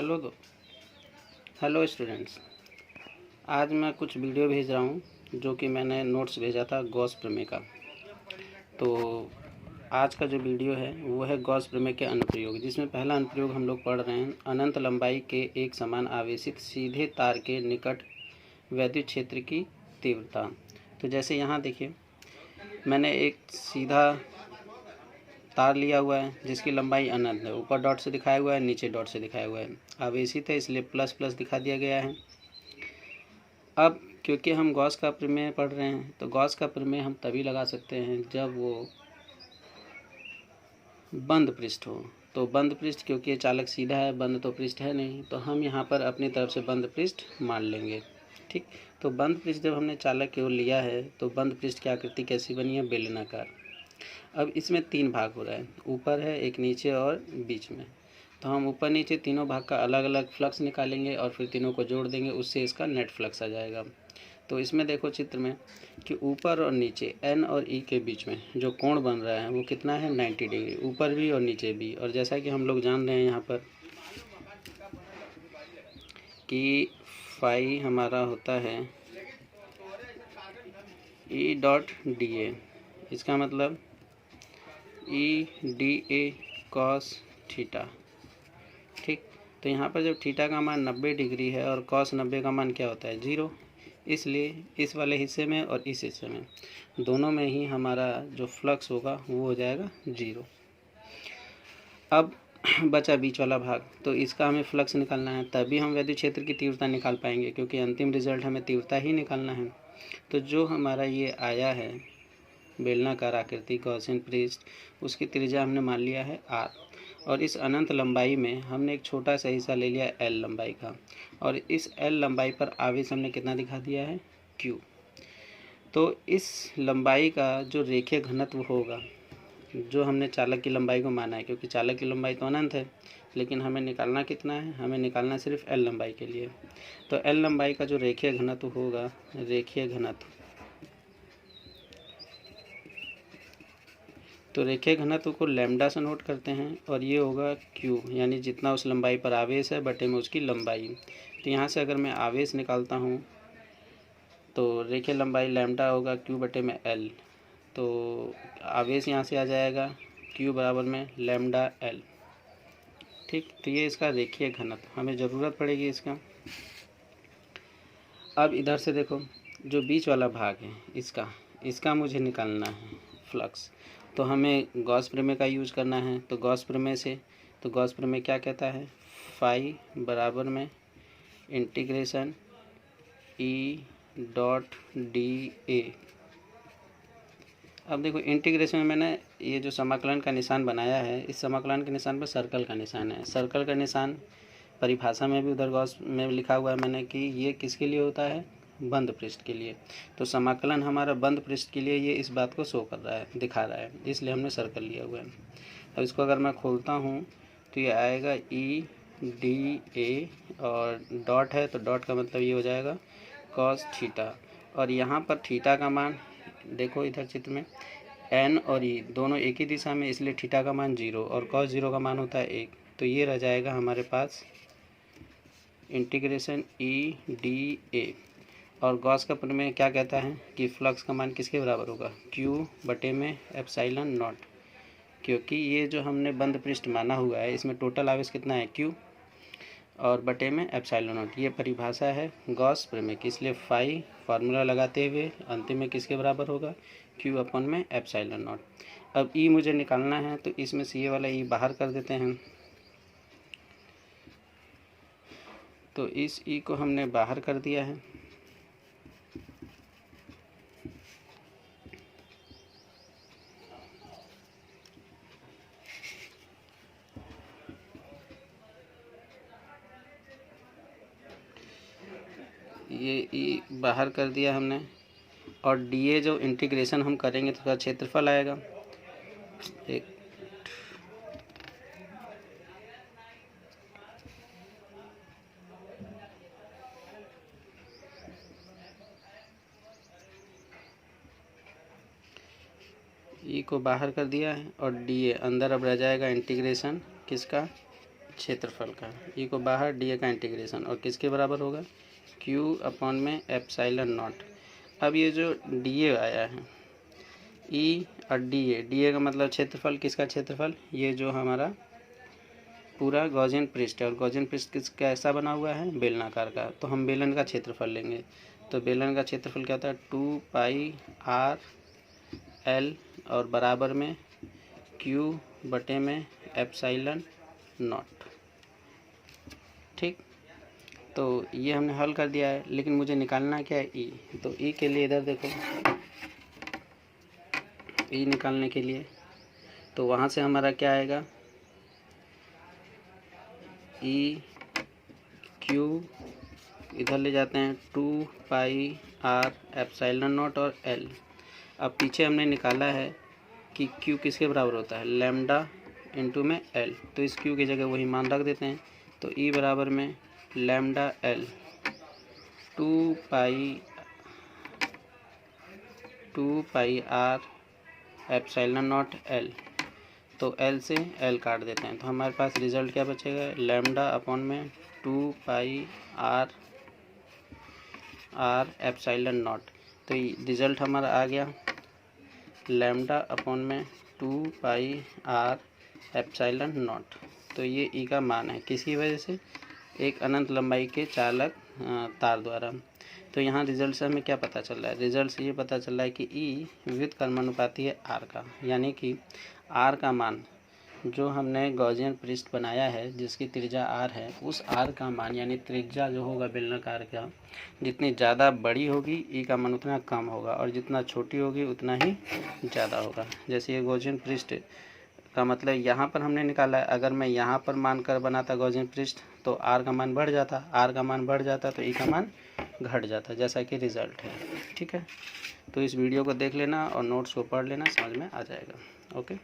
Hello hello students. आज मैं कुछ वीडियो भेज रहा हूँ जो कि मैंने नोट्स भेजा था गॉस प्रमेय का। तो आज का जो वीडियो है वो है गॉस प्रमेय के अनुप्रयोग, जिसमें पहला अनुप्रयोग हम लोग पढ़ रहे हैं अनंत लंबाई के एक समान आवेशित सीधे तार के निकट वैद्युत क्षेत्र की तीव्रता। तो जैसे यहाँ देखिए, मैंने एक सीधा तार लिया हुआ है जिसकी लंबाई अनंत है। ऊपर डॉट से दिखाया हुआ है, नीचे डॉट से दिखाया हुआ है। आवेशित है इसलिए प्लस प्लस दिखा दिया गया है। अब क्योंकि हम गॉस का प्रमेय पढ़ रहे हैं तो गॉस का प्रमेय हम तभी लगा सकते हैं जब वो बंद पृष्ठ हो। तो बंद पृष्ठ, क्योंकि ये चालक सीधा है, बंद तो पृष्ठ है नहीं, तो हम यहाँ पर अपनी तरफ से बंद पृष्ठ मान लेंगे। ठीक, तो बंद पृष्ठ जब हमने चालक की ओर लिया है तो बंद पृष्ठ की आकृति कैसी बनी है? बेलनाकार। अब इसमें तीन भाग हो रहा है, ऊपर है, एक नीचे और बीच में। तो हम ऊपर नीचे तीनों भाग का अलग अलग फ्लक्स निकालेंगे और फिर तीनों को जोड़ देंगे, उससे इसका नेट फ्लक्स आ जाएगा। तो इसमें देखो चित्र में कि ऊपर और नीचे N और E के बीच में जो कोण बन रहा है वो कितना है? 90 डिग्री, ऊपर भी और नीचे भी। और जैसा कि हम लोग जान रहे हैं यहाँ पर कि फाई हमारा होता है E डॉट DA। इसका मतलब EDA cos थीटा। ठीक, तो यहाँ पर जब थीटा का मान 90 डिग्री है और cos 90 का मान क्या होता है? 0। इसलिए इस वाले हिस्से में और इस हिस्से में दोनों में ही हमारा जो फ्लक्स होगा वो हो जाएगा 0। अब बचा बीच वाला भाग, तो इसका हमें फ्लक्स निकालना है, तभी हम वैद्युत क्षेत्र की तीव्रता निकाल पाएंगे, क्योंकि अंतिम रिजल्ट हमें तीव्रता ही निकालना है। तो जो हमारा ये आया है बेलनाकार आकृति गॉसियन पृष्ठ, उसकी त्रिज्या हमने मान लिया है r। और इस अनंत लंबाई में हमने एक छोटा सा हिस्सा ले लिया L लंबाई का, और इस L लंबाई पर आवेश हमने कितना दिखा दिया है? Q। तो इस लंबाई का जो रेखीय घनत्व होगा, जो हमने चालक की लंबाई को माना है, क्योंकि चालक की लंबाई तो अनंत है, लेकिन हमें निकालना कितना है? हमें निकालना सिर्फ L लंबाई के लिए। तो L लंबाई का जो रेखीय घनत्व होगा, रेखीय घनत्व, तो रेखीय घनत्व को लैम्डा से नोट करते हैं, और ये होगा Q, यानी जितना उस लंबाई पर आवेश है बटे में उसकी लंबाई। तो यहाँ से अगर मैं आवेश निकालता हूँ तो रेखीय लंबाई लैम्डा होगा Q बटे में L। तो आवेश यहाँ से आ जाएगा Q बराबर में लैम्डा L। ठीक, तो ये इसका रेखीय घनत्व, हमें ज़रूरत पड़ेगी इसका। अब इधर से देखो, जो बीच वाला भाग है इसका मुझे निकालना है फ्लक्स। तो हमें गॉस प्रमेय का यूज़ करना है। तो गॉस प्रमेय क्या कहता है? फाई बराबर में इंटीग्रेशन E डॉट DA। अब देखो, इंटीग्रेशन में मैंने ये जो समाकलन का निशान बनाया है, इस समाकलन के निशान पर सर्कल का निशान है। सर्कल का निशान परिभाषा में भी उधर गॉस में लिखा हुआ है मैंने कि ये किसके लिए होता है? बंद पृष्ठ के लिए। तो समाकलन हमारा बंद पृष्ठ के लिए ये इस बात को शो कर रहा है, दिखा रहा है, इसलिए हमने सर्कल लिया हुआ है। अब इसको अगर मैं खोलता हूँ तो ये आएगा EDA, और डॉट है तो डॉट का मतलब ये हो जाएगा cos थीटा। और यहाँ पर थीटा का मान देखो, इधर चित्र में N और E दोनों एक ही दिशा में, इसलिए थीटा का मान 0 और cos 0 का मान होता है 1। तो ये रह जाएगा हमारे पास इंटीग्रेशन EDA। और गॉस का प्रमेय क्या कहता है कि फ्लक्स का मान किसके बराबर होगा? Q बटे में एप्सिलॉन नॉट, क्योंकि ये जो हमने बंद पृष्ठ माना हुआ है इसमें टोटल आवेश कितना है? Q, और बटे में एप्सिलॉन नॉट। ये परिभाषा है गॉस प्रमेय की, इसलिए फाई फार्मूला लगाते हुए अंतिम में किसके बराबर होगा? Q अपन में एप्सिलॉन नॉट। अब E मुझे निकालना है, तो इसमें से ये वाला E बाहर कर देते हैं। तो इस E को हमने बाहर कर दिया है। ये E बाहर कर दिया हमने, और DA जो इंटीग्रेशन हम करेंगे तो उसका क्षेत्रफल आएगा। एक E को बाहर कर दिया है और DA अंदर। अब रह जाएगा इंटीग्रेशन किसका? क्षेत्रफल का, ई को बाहर, डी ए का इंटीग्रेशन, और किसके बराबर होगा, क्यू अपॉन में एप्सिलॉन नॉट। अब ये जो डी ए आया है, ई और डी ए का मतलब क्षेत्रफल, किसका क्षेत्रफल, ये जो हमारा पूरा गॉसियन पृष्ठ है, और गॉसियन पृष्ठ कैसा बना हुआ है, बेलनाकार का, तो हम बेलन का क्षेत्रफल लेंगे। तो बेलन का क्षेत्रफल क्या होता है, 2 पाई आर एल और बराबर में क्यू बटे में एप्सिलॉन नॉट। ठीक, तो ये हमने हल कर दिया है, लेकिन मुझे निकालना क्या है, ई। तो ई के लिए इधर देखो, ई निकालने के लिए तो वहाँ से हमारा क्या आएगा, ई क्यू इधर ले जाते हैं, 2 पाई आर एप्सिलॉन नॉट और एल। अब पीछे हमने निकाला है कि क्यू किसके बराबर होता है, लैम्डा इंटू में एल, तो इस क्यू की जगह वही मान रख देते हैं। तो ई बराबर में lambda L 2 pi R epsilon naught L, तो एल से एल काट देते हैं, तो हमारे पास रिजल्ट क्या बचेगा, लैम्डा अपॉन में 2 पाई आर एप्सिलॉन नॉट। तो रिजल्ट हमारा आ गया लैम्डा अपॉन में 2 पाई आर एप्सिलॉन नॉट। तो ये ई का मान है, किसकी वजह से, एक अनंत लंबाई के चालक तार द्वारा। तो यहाँ रिजल्ट से हमें क्या पता चल रहा है, रिजल्ट से ये पता चल रहा है कि ई व्युत्क्रमानुपाती है आर का, यानी कि आर का मान जो हमने गॉसियन पृष्ठ बनाया है जिसकी त्रिज्या आर है, उस आर का मान यानी त्रिज्या जो होगा बेलनाकार का, जितनी ज़्यादा बड़ी होगी ई का मान उतना कम होगा, और जितना छोटी होगी उतना ही ज़्यादा होगा। जैसे ये गॉसियन पृष्ठ का मतलब यहाँ पर हमने निकाला है, अगर मैं यहाँ पर मान कर बनाता गॉसियन पृष्ठ तो आर का मान बढ़ जाता, आर का मान बढ़ जाता तो ई का मान घट जाता, जैसा कि रिज़ल्ट है। ठीक है, तो इस वीडियो को देख लेना और नोट्स को पढ़ लेना, समझ में आ जाएगा। ओके।